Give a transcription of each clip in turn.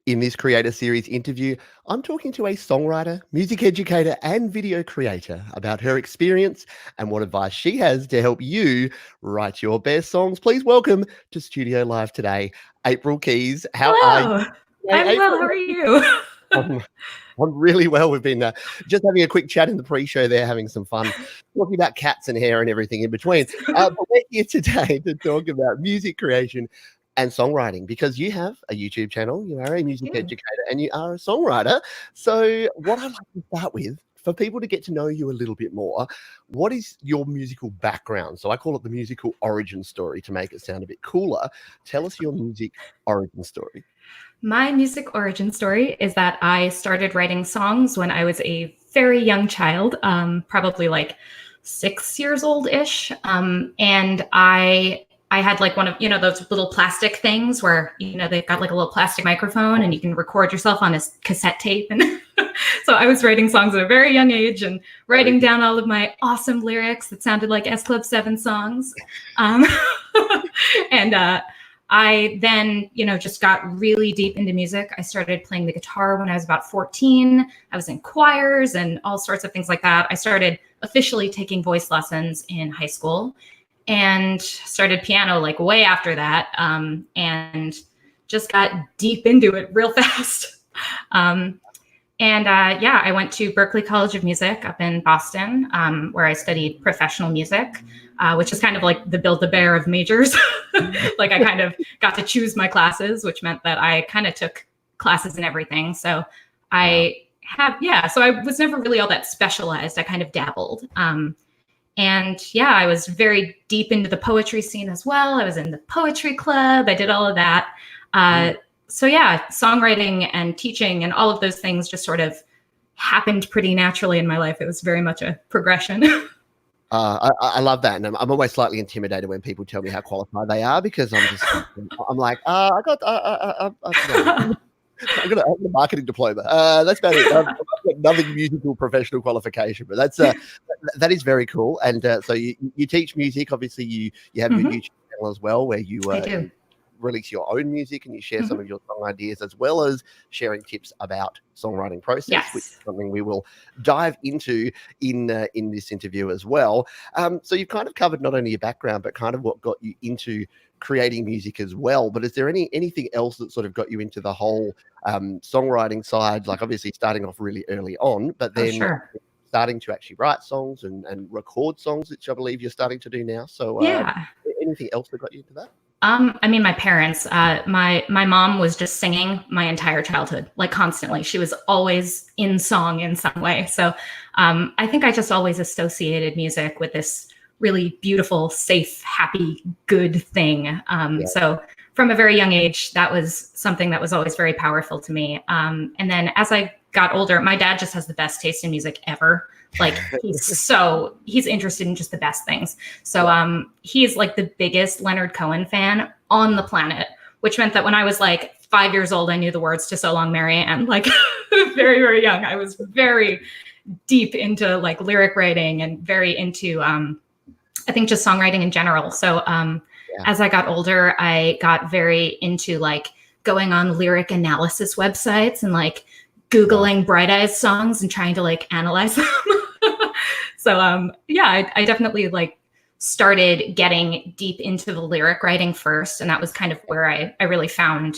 In this Creator Series interview, I'm talking to a songwriter, music educator, and video creator about her experience and what advice she has to help you write your best songs. Please welcome to Studio Live today, April Keez. How are you Hello. today, I'm well. April? How are you? I'm, I'm really well. We've been just having a quick chat in the pre-show there, having some fun, talking about cats and hair and everything in between. But we're here today to talk about music creation and songwriting because you have a YouTube channel, you are a music Ew. educator, and you are a songwriter. So what I'd like to start with, for people to get to know you a little bit more, what is your musical background? So I call it the musical origin story to make it sound a bit cooler. Tell us your music origin story. My music origin story is that I started writing songs when I was a very young child, probably like 6 years old-ish. And I had like one of, those little plastic things where, they've got like a little plastic microphone and you can record yourself on a cassette tape. And so I was writing songs at a very young age and writing down all of my awesome lyrics that sounded like S Club 7 songs. And I then, just got really deep into music. I started playing the guitar when I was about 14. I was in choirs and all sorts of things like that. I started officially taking voice lessons in high school and started piano like way after that, and just got deep into it real fast. I went to Berklee College of Music up in Boston, where I studied professional music, which is kind of like the Build-A-Bear of majors. Like I kind of got to choose my classes, which meant that I kind of took classes in everything. So I was never really all that specialized. I kind of dabbled. I was very deep into the poetry scene as well. I was in the poetry club. I did all of that. Songwriting and teaching and all of those things just sort of happened pretty naturally in my life. It was very much a progression. I love that, and I'm always slightly intimidated when people tell me how qualified they are because I'm like, I've got a marketing diploma. That's about it. I've got nothing musical professional qualification, but that is very cool. And so you teach music. Obviously, you have your YouTube channel as well, where you release your own music and you share some of your song ideas, as well as sharing tips about songwriting process, which is something we will dive into in this interview as well. So you've kind of covered not only your background, but kind of what got you into creating music as well. But is there anything else that sort of got you into the whole songwriting side? Like obviously starting off really early on, but then starting to actually write songs and record songs, which I believe you're starting to do now. So anything else that got you into that? My parents, my mom was just singing my entire childhood, like constantly. She was always in song in some way. So I think I just always associated music with this really beautiful, safe, happy, good thing. So from a very young age, that was something that was always very powerful to me. And then as I got older, my dad just has the best taste in music ever. Like he's interested in just the best things. So he's like the biggest Leonard Cohen fan on the planet, which meant that when I was like 5 years old, I knew the words to So Long Mary Ann, like very, very young. I was very deep into like lyric writing and very into, I think just songwriting in general. So as I got older, I got very into like going on lyric analysis websites and like Googling Bright Eyes songs and trying to like analyze them. So I definitely like started getting deep into the lyric writing first. And that was kind of where I really found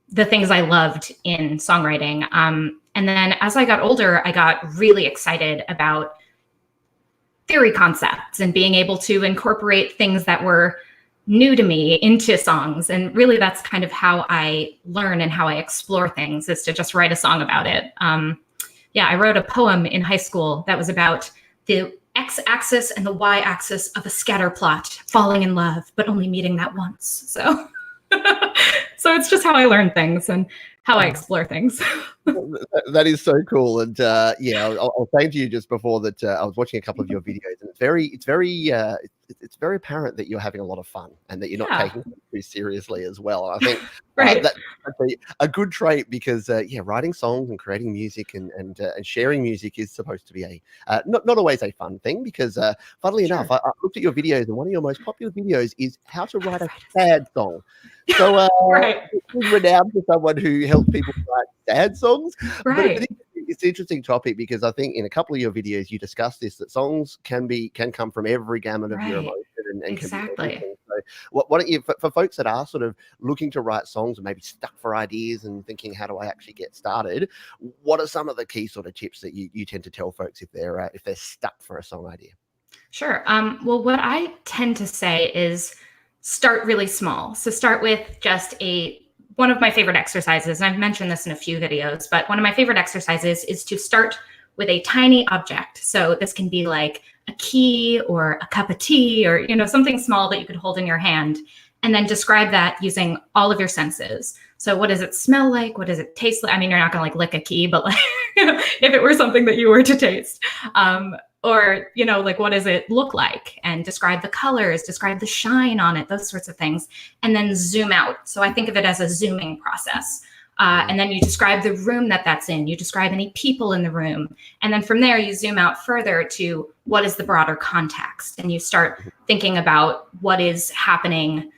the things I loved in songwriting. And then as I got older, I got really excited about theory concepts and being able to incorporate things that were new to me into songs. And really that's kind of how I learn and how I explore things, is to just write a song about it. I wrote a poem in high school that was about the x-axis and the y-axis of a scatter plot, falling in love, but only meeting that once. So, so it's just how I learn things and how I explore things. That is so cool. And I was saying to you just before that I was watching a couple of your videos, and it's very apparent that you're having a lot of fun and that you're not taking it too seriously as well. And I think a good trait because yeah, writing songs and creating music and sharing music is supposed to be a not always a fun thing because funnily enough, I looked at your videos and one of your most popular videos is how to write a sad song. So Right. it's renowned for someone who helps people write sad songs. Right. But it's an interesting topic because I think in a couple of your videos you discuss this, that songs can come from every gamut of your Right. emotion and can be Exactly. anything. So why don't you, for folks that are sort of looking to write songs and maybe stuck for ideas and thinking, how do I actually get started? What are some of the key sort of tips that you tend to tell folks if they're stuck for a song idea? Sure. Well, what I tend to say is start really small. So start with just one of my favorite exercises, and I've mentioned this in a few videos, but one of my favorite exercises is to start with a tiny object. So this can be like a key or a cup of tea or, something small that you could hold in your hand, and then describe that using all of your senses. So what does it smell like? What does it taste like? I mean, you're not gonna like lick a key, but like, if it were something that you were to taste. Or, like, what does it look like? And describe the colors, describe the shine on it, those sorts of things. And then zoom out. So I think of it as a zooming process. And then you describe the room that's in. You describe any people in the room. And then from there, you zoom out further to what is the broader context. And you start thinking about what is happening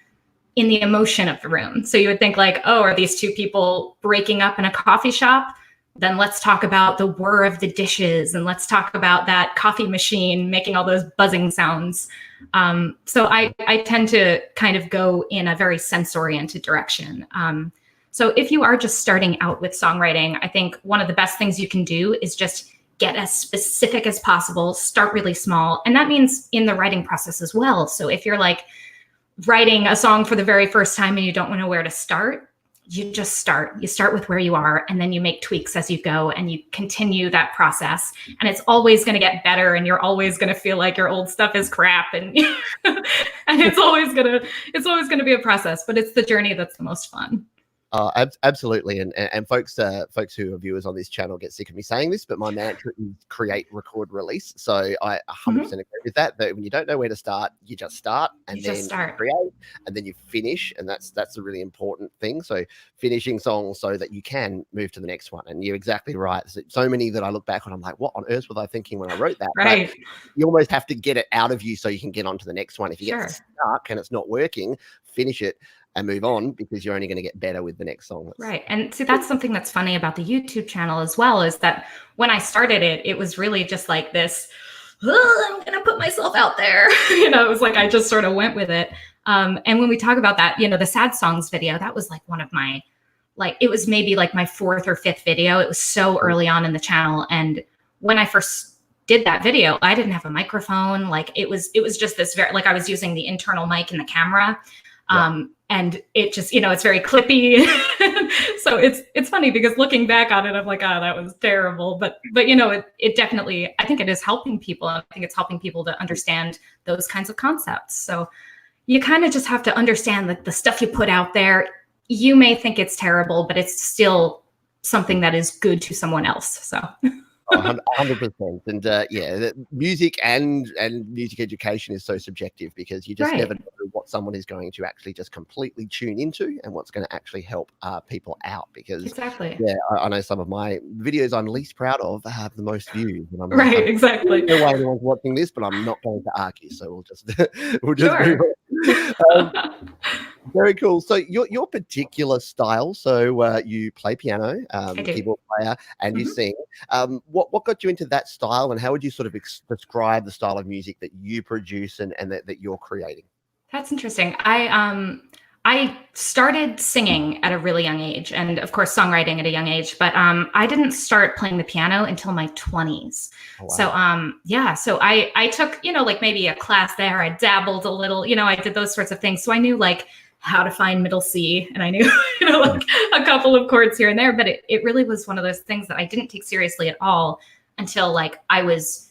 in the emotion of the room. So you would think like, oh, are these two people breaking up in a coffee shop? Then let's talk about the whir of the dishes, and let's talk about that coffee machine making all those buzzing sounds. So I tend to kind of go in a very sense-oriented direction. So if you are just starting out with songwriting, I think one of the best things you can do is just get as specific as possible, start really small. And that means in the writing process as well. So if you're like writing a song for the very first time and you don't know where to start, you just start. You start with where you are, and then you make tweaks as you go, and you continue that process. And it's always going to get better, and you're always going to feel like your old stuff is crap, and and it's always going to be a process. But it's the journey that's the most fun. Absolutely, and folks who are viewers on this channel get sick of me saying this, but my mantra is create, record, release. So I 100% agree with that. That when you don't know where to start, you just start, and then you create, and then you finish, and that's a really important thing. So finishing songs so that you can move to the next one. And you're exactly right. So many that I look back on, I'm like, what on earth was I thinking when I wrote that? Right. But you almost have to get it out of you so you can get on to the next one. If you Sure. get stuck and it's not working, finish it and move on, because you're only going to get better with the next song. Right. And see, that's something that's funny about the YouTube channel as well, is that when I started it, it was really just like this, oh, I'm going to put myself out there. It was like, I just sort of went with it. And when we talk about that, the sad songs video, that was like one of my, it was maybe like my fourth or fifth video. It was so early on in the channel. And when I first did that video, I didn't have a microphone. It was just this very, I was using the internal mic in the camera. And it just, it's very clippy. So it's funny because looking back on it, I'm like, oh, that was terrible. But it definitely, I think it is helping people. I think it's helping people to understand those kinds of concepts. So you kind of just have to understand that the stuff you put out there, you may think it's terrible, but it's still something that is good to someone else. So 100%. And yeah, music and music education is so subjective because you just never know what someone is going to actually just completely tune into and what's going to actually help people out. Because exactly, yeah, I know some of my videos I'm least proud of have the most views, and I'm right, like, exactly. No way anyone's watching this, but I'm not going to argue, so we'll just Sure. move on. Very cool. So your particular style, so you play piano, keyboard player, and you sing. What got you into that style, and how would you sort of describe the style of music that you produce and that you're creating? That's interesting. I started singing at a really young age, and of course songwriting at a young age, but I didn't start playing the piano until my 20s. Oh, wow. So I took, maybe a class there. I dabbled a little, I did those sorts of things. So I knew how to find middle C, and I knew, a couple of chords here and there, but it really was one of those things that I didn't take seriously at all until I was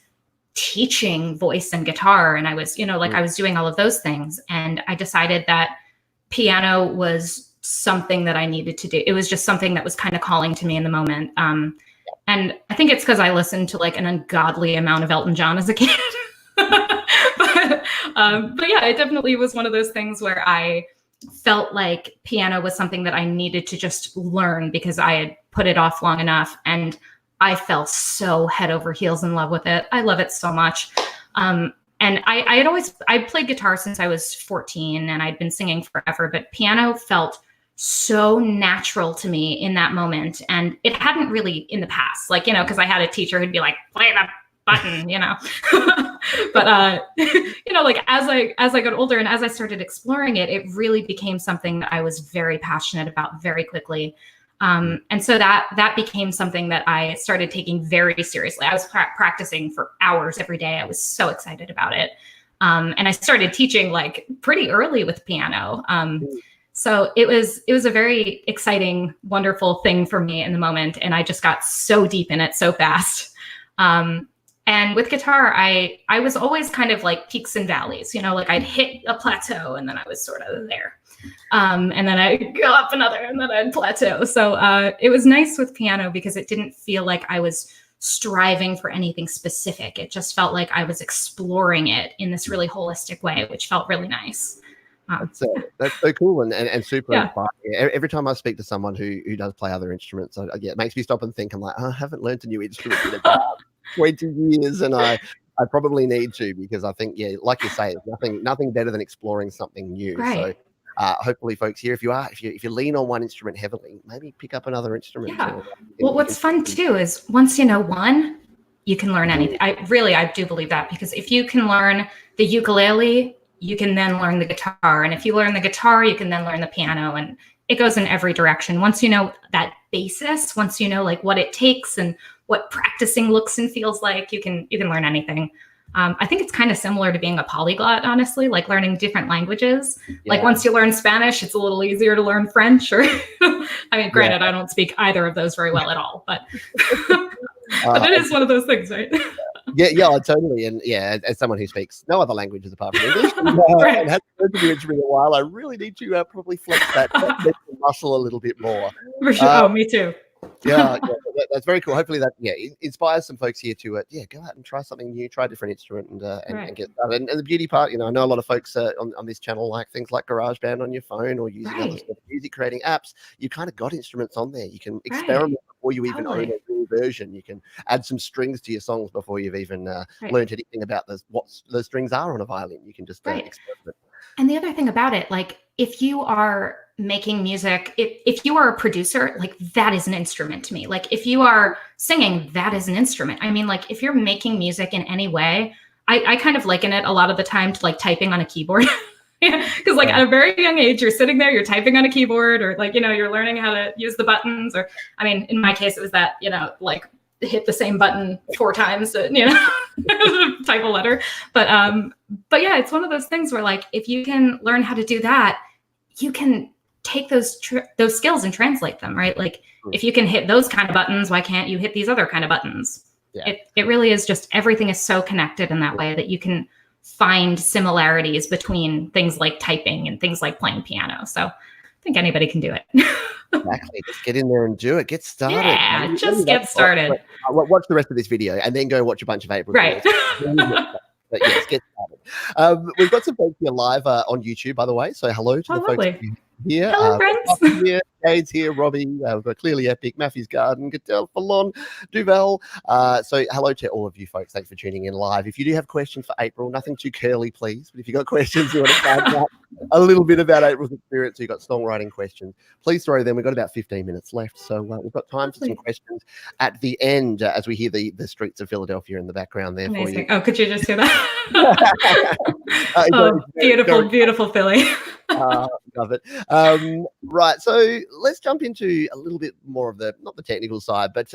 teaching voice and guitar, and I was, I was doing all of those things, and I decided that piano was something that I needed to do. It was just something that was kind of calling to me in the moment. And I think it's because I listened to an ungodly amount of Elton John as a kid. but yeah, it definitely was one of those things where I felt like piano was something that I needed to just learn because I had put it off long enough. And I fell so head over heels in love with it. I love it so much. And I played guitar since I was 14 and I'd been singing forever, but piano felt so natural to me in that moment. And it hadn't really in the past, like, because I had a teacher who'd be like, play the button, but, like as I got older and as I started exploring it, it really became something that I was very passionate about very quickly. And so that became something that I started taking very seriously. I was practicing for hours every day. I was so excited about it. And I started teaching like pretty early with piano. So it was a very exciting, wonderful thing for me in the moment. And I just got so deep in it so fast. And with guitar, I was always kind of like peaks and valleys, like I'd hit a plateau and then I was sort of there. And then I'd go up another and then I'd plateau. So it was nice with piano because it didn't feel like I was striving for anything specific. It just felt like I was exploring it in this really holistic way, which felt really nice. That's so cool and super inspiring. Every time I speak to someone who does play other instruments, it makes me stop and think. I'm like, I haven't learned a new instrument in about 20 years, and I probably need to, because I think, like you say, nothing better than exploring something new. Right. So hopefully, folks here, if you lean on one instrument heavily, maybe pick up another instrument. Yeah. Well, what's fun too is once you know one, you can learn anything. I do believe that, because if you can learn the ukulele, you can then learn the guitar. And if you learn the guitar, you can then learn the piano. And it goes in every direction. Once you know that basis, once you know like what it takes and what practicing looks and feels like, you can learn anything. I think it's kind of similar to being a polyglot, honestly, like learning different languages. Yeah. Like once you learn Spanish, it's a little easier to learn French. Or, I mean, granted, I don't speak either of those very well at all, but, but it is one of those things, right? Yeah, totally. And as someone who speaks no other languages apart from English, and hasn't learned to do it for a while, I really need to probably flex that muscle a little bit more. For sure. Me too. Yeah, that's very cool. Hopefully that inspires some folks here to go out and try something new, try a different instrument, and get started. And the beauty part, I know a lot of folks on this channel like things like GarageBand on your phone or using other sort of music creating apps. You kind of got instruments on there. You can experiment before you even own a new version. You can add some strings to your songs before you've even learned anything about what the strings are on a violin. You can just experiment. And the other thing about it, like if you are making music, if you are a producer, like that is an instrument to me. Like if you are singing, that is an instrument. I mean, like if you're making music in any way, I kind of liken it a lot of the time to like typing on a keyboard. Because like at a very young age, you're sitting there, you're typing on a keyboard, or like, you're learning how to use the buttons. Or, I mean, in my case, it was that, like hit the same button 4 times to, type a letter. But yeah, it's one of those things where like, if you can learn how to do that, you can take those skills and translate them, right? Like if you can hit those kind of buttons, why can't you hit these other kind of buttons? Yeah. It really is just, everything is so connected in that way that you can find similarities between things like typing and things like playing piano. So I think anybody can do it. Exactly. Just get in there and do it. Get started. Yeah, just get started. Watch the rest of this video and then go watch a bunch of April. Right. But yes, get started. We've got some folks here live on YouTube, by the way. So hello to the folks here. Hello, friends. Here, Jade's here, Robbie, we've got Clearly Epic, Matthew's Garden, Gatel, Fallon, Duval. So hello to all of you folks. Thanks for tuning in live. If you do have questions for April, nothing too curly, please. But if you've got questions, you want to find out a little bit about April's experience, you've got songwriting questions, please throw them. We've got about 15 minutes left. So we've got time for some questions at the end as we hear the streets of Philadelphia in the background there. Amazing. For you. Oh, could you just hear that? Beautiful Philly. Love it. Right, so let's jump into a little bit more of not the technical side, but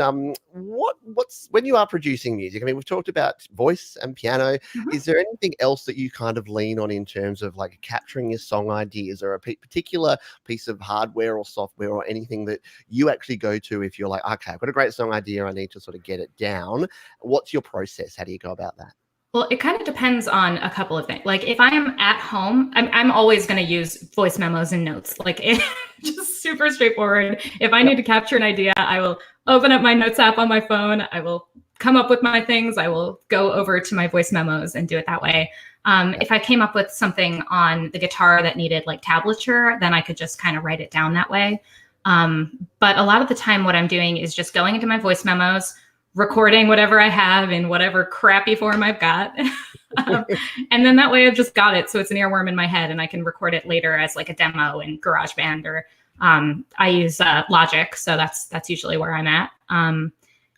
what's when you are producing music? I mean, we've talked about voice and piano. Is there anything else that you kind of lean on in terms of like capturing your song ideas, or a particular piece of hardware or software or anything that you actually go to if you're like, okay, I've got a great song idea, I need to sort of get it down? What's your process? How do you go about that? Well, it kind of depends on a couple of things. Like if I am at home, I'm always going to use voice memos and notes. Like it's just super straightforward. If I need to capture an idea, I will open up my notes app on my phone. I will come up with my things, I will go over to my voice memos and do it that way. If I came up with something on the guitar that needed like tablature, then I could just kind of write it down that way. But a lot of the time what I'm doing is just going into my voice memos, recording whatever I have in whatever crappy form I've got. And then that way I've just got it. So it's an earworm in my head and I can record it later as like a demo in GarageBand, or I use Logic. So that's usually where I'm at.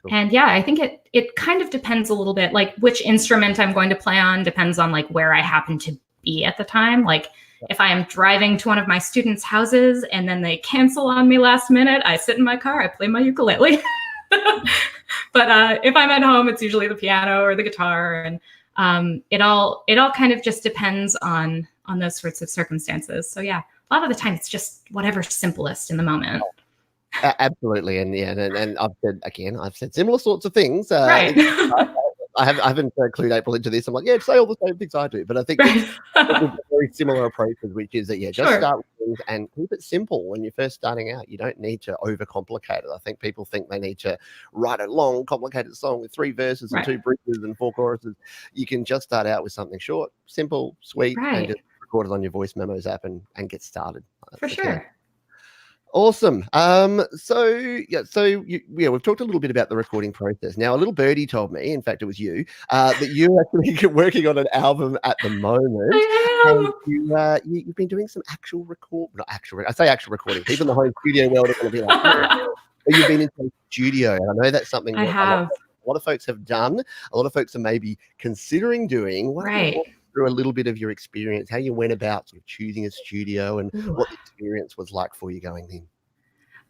And yeah, I think it kind of depends a little bit, like which instrument I'm going to play on depends on like where I happen to be at the time. Like if I am driving to one of my students' houses and then they cancel on me last minute, I sit in my car, I play my ukulele. But if I'm at home, it's usually the piano or the guitar, and it all kind of just depends on those sorts of circumstances. So yeah, a lot of the time it's just whatever's simplest in the moment. Absolutely, and yeah, and I've said similar sorts of things. Right. I haven't clued April into this. I'm like, yeah, say all the same things I do, but I think it's very similar approaches, which is that just start with things and keep it simple when you're first starting out. You don't need to overcomplicate it. I think people think they need to write a long, complicated song with 3 verses and 2 bridges and 4 choruses. You can just start out with something short, simple, sweet, and just record it on your voice memos app and get started. For sure. Awesome. We've talked a little bit about the recording process. Now, a little birdie told me, in fact, it was you, that you're actually working on an album at the moment. I am. And you've been doing some actual recording. People in the home studio world are going to be like, oh, you've been into the studio. And I know that's something I have. A lot of folks have done. A lot of folks are maybe considering doing. Through a little bit of your experience, how you went about sort of choosing a studio and what the experience was like for you going in.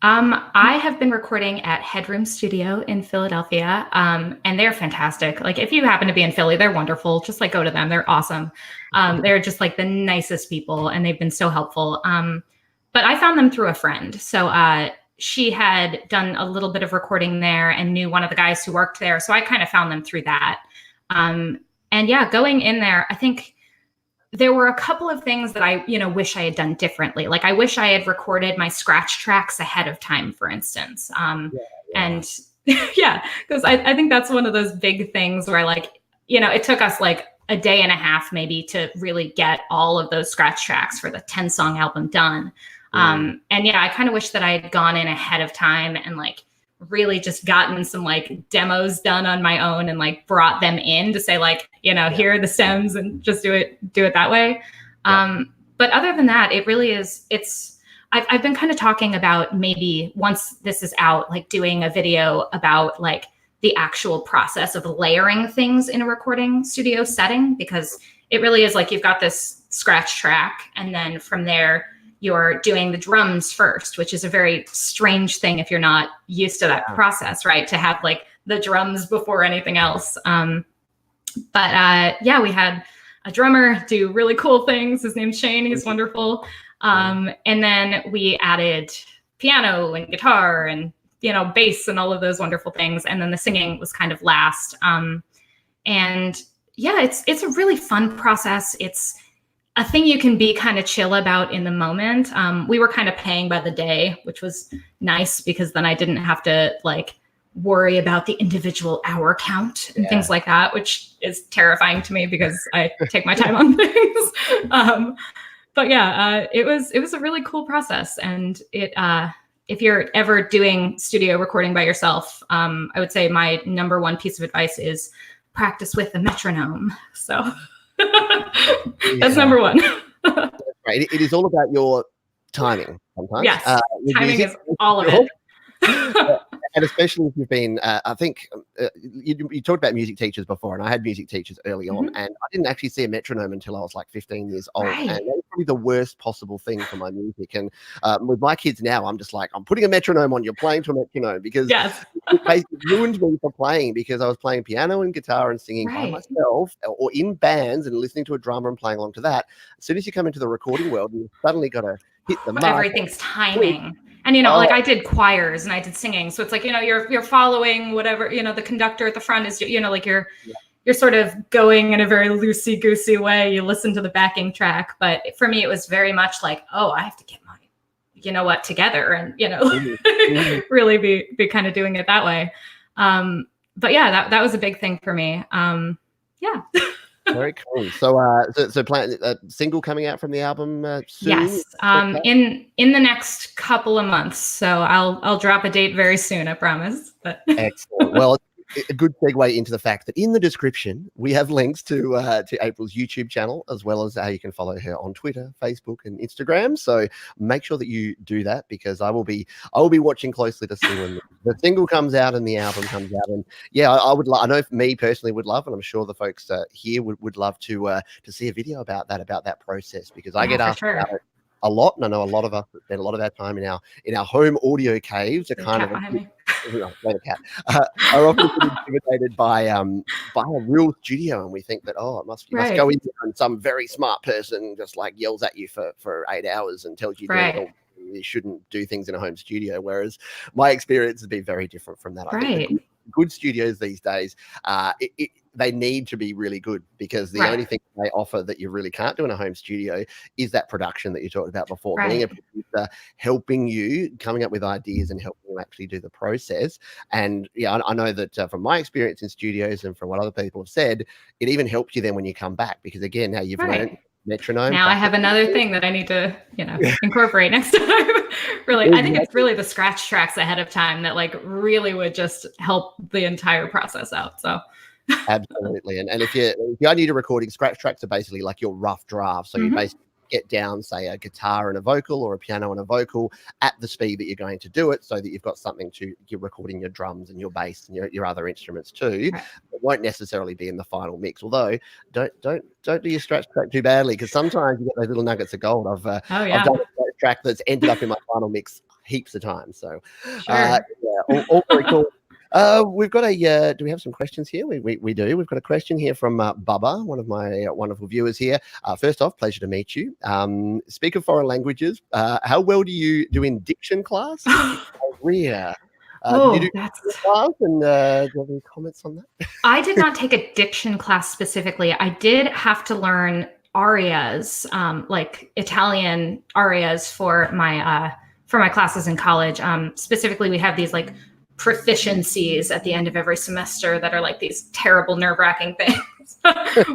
I have been recording at Headroom Studio in Philadelphia, and they're fantastic. Like if you happen to be in Philly, they're wonderful. Just like go to them. They're awesome. They're just like the nicest people, and they've been so helpful. But I found them through a friend. So she had done a little bit of recording there and knew one of the guys who worked there. So I kind of found them through that. And yeah, going in there, I think there were a couple of things that I, wish I had done differently. Like I wish I had recorded my scratch tracks ahead of time, for instance. And yeah, because I think that's one of those big things where it took us like a day and a half maybe to really get all of those scratch tracks for the 10-song album done. And yeah, I kind of wish that I had gone in ahead of time and like really just gotten some like demos done on my own and like brought them in to say like, here are the stems and just do it that way. But other than that, it really is, I've been kind of talking about maybe once this is out, like doing a video about like the actual process of layering things in a recording studio setting, because it really is like you've got this scratch track and then from there you're doing the drums first, which is a very strange thing if you're not used to that process, right? To have like the drums before anything else. But we had a drummer do really cool things. His name's Shane. He's wonderful. And then we added piano and guitar and, bass and all of those wonderful things. And then the singing was kind of last. And yeah, it's a really fun process. It's a thing you can be kind of chill about in the moment. We were kind of paying by the day, which was nice because then I didn't have to like worry about the individual hour count and things like that, which is terrifying to me because I take my time on things. But yeah, it was a really cool process. And if you're ever doing studio recording by yourself, I would say my number one piece of advice is practice with the metronome. So that's number one. Right. It is all about your timing sometimes. Yes, timing is all of it. And especially if you've been, I think you talked about music teachers before, and I had music teachers early on, and I didn't actually see a metronome until I was like 15 years old. And that was probably the worst possible thing for my music. And with my kids now, I'm just like, I'm putting a metronome on, you're playing to a metronome, because it basically ruined me for playing, because I was playing piano and guitar and singing by myself or in bands and listening to a drummer and playing along to that. As soon as you come into the recording world, you suddenly got to hit the mark. Everything's timing. And, like I did choirs and I did singing. So it's like, you're following whatever, the conductor at the front is, like you're sort of going in a very loosey-goosey way. You listen to the backing track. But for me, it was very much like, oh, I have to get my, together and, really be kind of doing it that way. but yeah, that was a big thing for me. Yeah. Very cool. So, so plan single coming out from the album soon? Yes, in the next couple of months. So I'll drop a date very soon, I promise. But Excellent. Well, a good segue into the fact that in the description we have links to April's YouTube channel, as well as how you can follow her on Twitter, Facebook, and Instagram. So make sure that you do that, because I will be watching closely to see when the single comes out and the album comes out. And yeah, I would I know me personally would love, and I'm sure the folks here would love to see a video about that process, because I get asked about it a lot, and I know a lot of us spend a lot of our time in our home audio caves are kind of are often intimidated by a real studio, and we think that you must go in there and some very smart person just like yells at you for 8 hours and tells you you shouldn't do things in a home studio. Whereas my experience has been very different from that. I think good studios these days, they need to be really good, because the only thing they offer that you really can't do in a home studio is that production that you talked about before. Being a producer, helping you, coming up with ideas and helping you actually do the process. And yeah, I know that from my experience in studios and from what other people have said, it even helps you then when you come back, because again, now you've learned metronome. Now I have another thing that I need to, incorporate next time. Really, I think it's really the scratch tracks ahead of time that like really would just help the entire process out. So absolutely. And if you are new to recording, scratch tracks are basically like your rough draft. So you basically get down, say, a guitar and a vocal, or a piano and a vocal at the speed that you're going to do it, so that you've got something you're recording your drums and your bass and your other instruments too. It won't necessarily be in the final mix. Although don't do your scratch track too badly, because sometimes you get those little nuggets of gold. I've done a scratch track that's ended up in my final mix heaps of times. So all very cool. We've got do we have some questions here? We do. We've got a question here from Bubba, one of my wonderful viewers here. First off, pleasure to meet you. Speak of foreign languages. How well do you do in diction class? Did you do class, and do you have any comments on that? I did not take a diction class specifically. I did have to learn arias, like Italian arias for my classes in college. Specifically, we have these like proficiencies at the end of every semester that are like these terrible, nerve-wracking things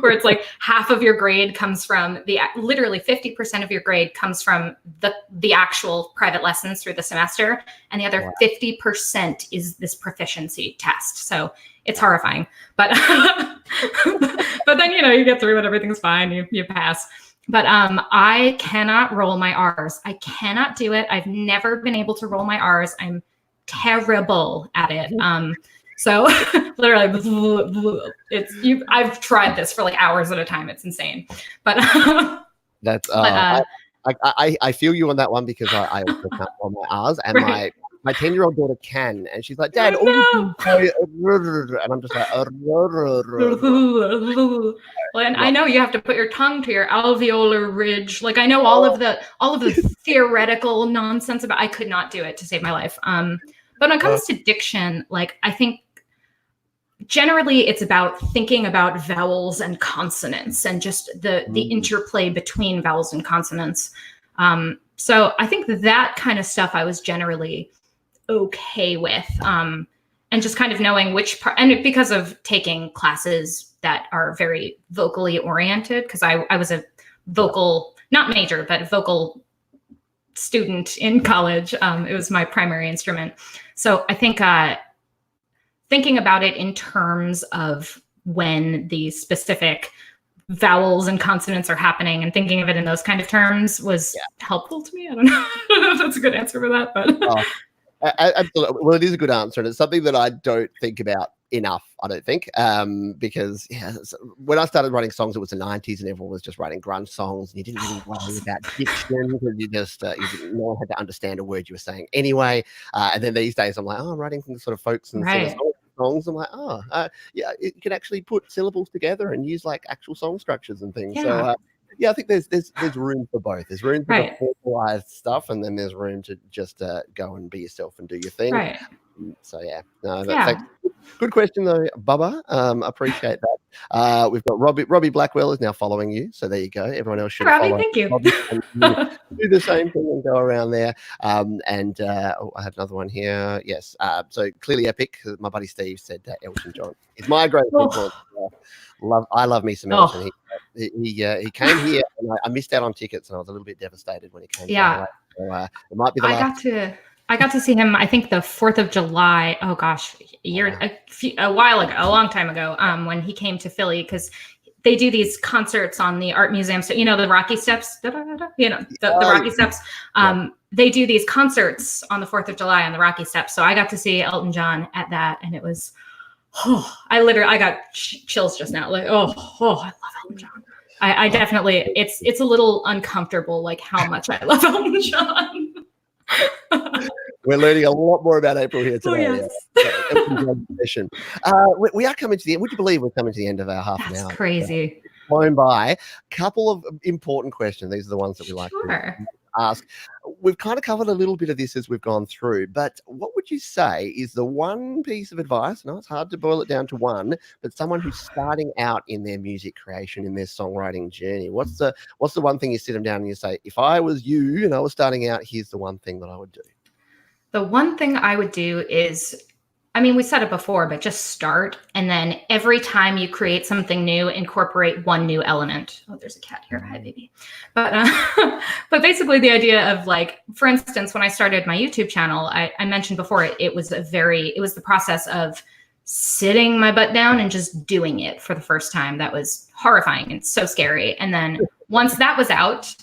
where it's like half of your grade comes from literally 50% of your grade comes from the actual private lessons through the semester, and the other 50% is this proficiency test. So it's horrifying, but but then you get through it, everything's fine, you pass. But I cannot roll my R's. I cannot do it. I've never been able to roll my R's. I'm terrible at it. So literally I've tried this for like hours at a time. It's insane. But that's I feel you on that one, because I also can't roll my R's, and my 10-year-old daughter can, and she's like, Dad, and I'm just like, well, and I know you have to put your tongue to your alveolar ridge. Like I know all of the theoretical nonsense about. I could not do it to save my life. But when it comes to diction, like I think generally it's about thinking about vowels and consonants and just the interplay between vowels and consonants. So I think that kind of stuff I was generally okay with, and just kind of knowing which part, and because of taking classes that are very vocally oriented, because I was a vocal, not major, but vocal student in college. It was my primary instrument. So I think thinking about it in terms of when the specific vowels and consonants are happening and thinking of it in those kind of terms was helpful to me. I don't know if that's a good answer for that, but absolutely. Well, it is a good answer, and it's something that I don't think about enough, I don't think, because when I started writing songs, it was the 90s and everyone was just writing grunge songs, and you didn't really worry about diction, because no one had to understand a word you were saying anyway. And then these days I'm like, I'm writing sort of folks and songs. I'm like, you can actually put syllables together and use like actual song structures and things. So I think there's room for both. There's room for the formalized stuff, and then there's room to just go and be yourself and do your thing. So thanks. Good question though, Bubba. Appreciate that. We've got Robbie Blackwell is now following you, so there you go. Everyone else should Robbie, follow thank you. Robbie and do the same thing and go around there. I have another one here. Yes. So clearly epic. My buddy Steve said Elton John is my great influence. I love me some Elton. He came here, and I missed out on tickets, and I was a little bit devastated when he came. Yeah. So it might be the last. I got to see him, I think the 4th of July. Oh gosh, a while ago, a long time ago, when he came to Philly, because they do these concerts on the art museum. So, the Rocky Steps, the Rocky Steps. They do these concerts on the 4th of July on the Rocky Steps. So I got to see Elton John at that. And it was, I got chills just now. Like, I love Elton John. I definitely, it's a little uncomfortable, like how much I love Elton John. We're learning a lot more about April here today. Oh, yes. We are coming to the end. Would you believe we're coming to the end of our half an hour? That's crazy. Flown by. Couple of important questions. These are the ones that we like to ask. We've kind of covered a little bit of this as we've gone through, but what would you say is the one piece of advice? I know it's hard to boil it down to one, but someone who's starting out in their music creation, in their songwriting journey, what's the one thing you sit them down and you say, if I was you and I was starting out, here's the one thing that I would do? The one thing I would do is, we said it before, but just start. And then every time you create something new, incorporate one new element. Oh, there's a cat here. Hi, baby. But basically the idea of, like, for instance, when I started my YouTube channel, I mentioned before, it was the process of sitting my butt down and just doing it for the first time. That was horrifying and so scary. And then once that was out,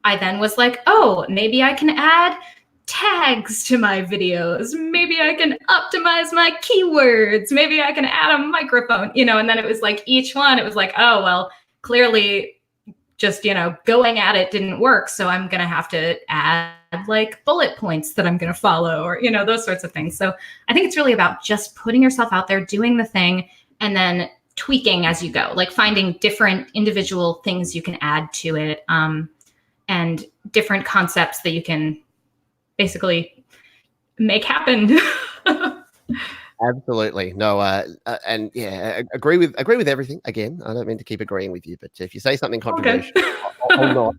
I then was like, oh, maybe I can add tags to my videos. Maybe I can optimize my keywords. Maybe I can add a microphone, and then it was like each one, it was like, oh, well, clearly just, going at it didn't work. So I'm going to have to add like bullet points that I'm going to follow, or, those sorts of things. So I think it's really about just putting yourself out there, doing the thing, and then tweaking as you go, like finding different individual things you can add to it, and different concepts that you can basically make happen. Absolutely. No, and yeah, agree with everything. Again, I don't mean to keep agreeing with you, but if you say something controversial, I'll not.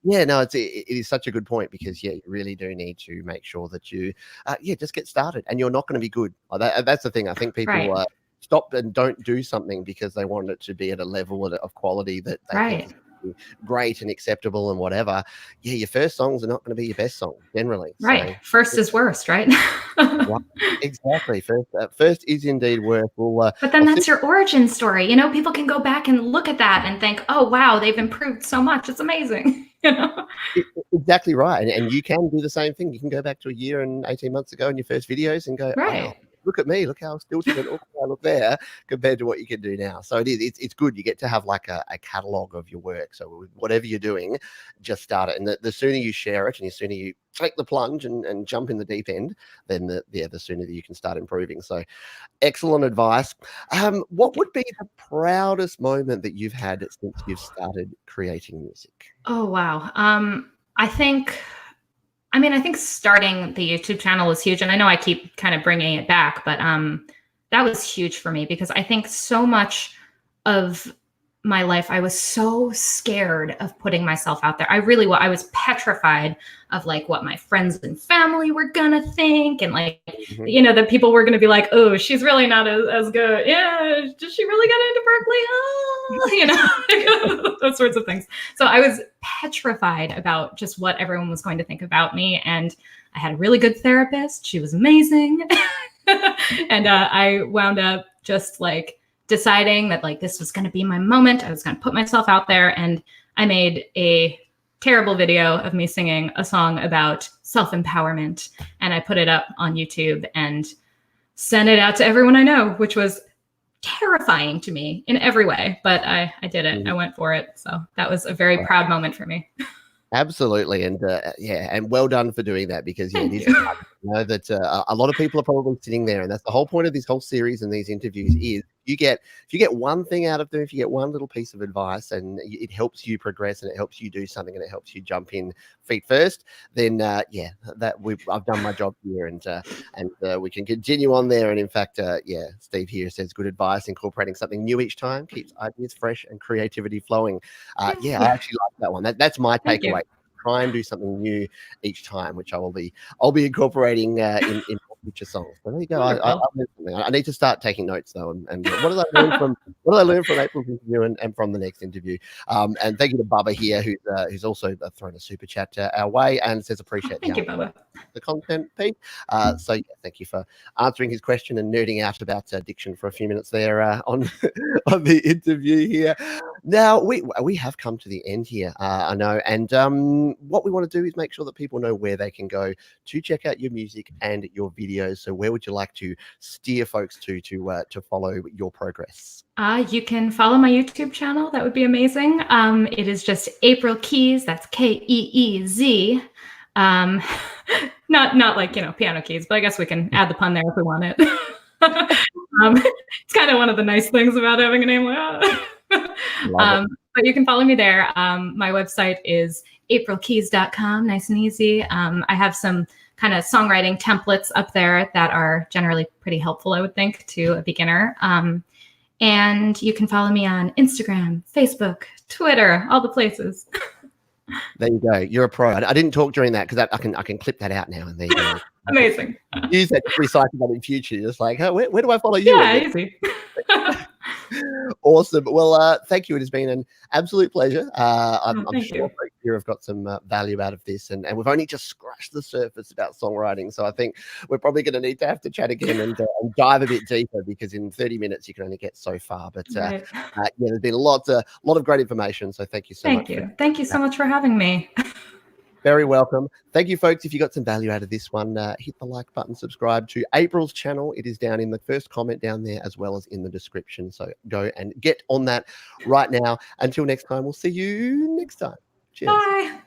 It is such a good point, because you really do need to make sure that you just get started, and you're not going to be good. That's the thing. I think people stop and don't do something because they want it to be at a level of quality that they think is great and acceptable and whatever. Your first songs are not going to be your best song generally. Right. So, first is worst, right? Right. Exactly. First is indeed worst. But then that's your origin story. People can go back and look at that and think, oh, wow, they've improved so much. It's amazing. Exactly right. And you can do the same thing. You can go back to a year and 18 months ago in your first videos and go, wow, look at me, look how stilted and awkward I look there compared to what you can do now. So it's good. You get to have like a catalog of your work. So whatever you're doing, just start it. And the sooner you share it, and the sooner you take the plunge and jump in the deep end, then the sooner that you can start improving. So excellent advice. What would be the proudest moment that you've had since you've started creating music? Oh, wow. I think starting the YouTube channel was huge. And I know I keep kind of bringing it back, but that was huge for me, because I think so much of my life, I was so scared of putting myself out there. I was petrified of like what my friends and family were gonna think, and like, that people were gonna be like, oh, she's really not as good. Yeah, did she really get into Berkeley? Those sorts of things. So I was petrified about just what everyone was going to think about me. And I had a really good therapist. She was amazing. And I wound up just like deciding that like this was going to be my moment. I was going to put myself out there, and I made a terrible video of me singing a song about self-empowerment, and I put it up on YouTube and sent it out to everyone I know, which was terrifying to me in every way, but I did it. I went for it. So that was a very proud moment for me. Absolutely. And and well done for doing that, because it is hard. That a lot of people are probably sitting there, and that's the whole point of this whole series and these interviews is you get one thing out of them, if you get one little piece of advice and it helps you progress and it helps you do something and it helps you jump in feet first, then yeah, I've done my job here, and we can continue on there. And in fact, yeah, Steve here says good advice, incorporating something new each time keeps ideas fresh and creativity flowing. Yeah, I actually like that one. That's my takeaway. Try and do something new each time, which I'll be incorporating in future songs. So there you go. I need to start taking notes though. And what did I learn from April's interview and from the next interview? And thank you to Bubba here, who's also thrown a super chat our way and says appreciate the content, Pete. So yeah, thank you for answering his question and nerding out about diction for a few minutes there on the interview here. Now we have come to the end here, I know, and what we want to do is make sure that people know where they can go to check out your music and your videos. So where would you like to steer folks to follow your progress? You can follow my YouTube channel. That would be amazing. It is just April Keez. That's Keez. Not like, piano keys, but I guess we can add the pun there if we want it. It's kind of one of the nice things about having a name like that. But you can follow me there. My website is aprilkeez.com, nice and easy. I have some kind of songwriting templates up there that are generally pretty helpful, I would think, to a beginner. And you can follow me on Instagram, Facebook, Twitter, all the places. There you go. You're a pro. I didn't talk during that because I can clip that out now, and there you go. Amazing. Use that to recycle that in future. Just like, oh, where do I follow you? Yeah, easy. Awesome. Well, thank you. It has been an absolute pleasure. I'm sure folks here have got some value out of this, and we've only just scratched the surface about songwriting. So I think we're probably going to need to have to chat again and dive a bit deeper, because in 30 minutes you can only get so far. But yeah, there's been a lot of great information. So thank you so much. Thank you so much for having me. Very welcome. Thank you, folks. If you got some value out of this one, hit the like button, subscribe to April's channel. It is down in the first comment down there, as well as in the description. So go and get on that right now. Until next time, we'll see you next time. Cheers. Bye.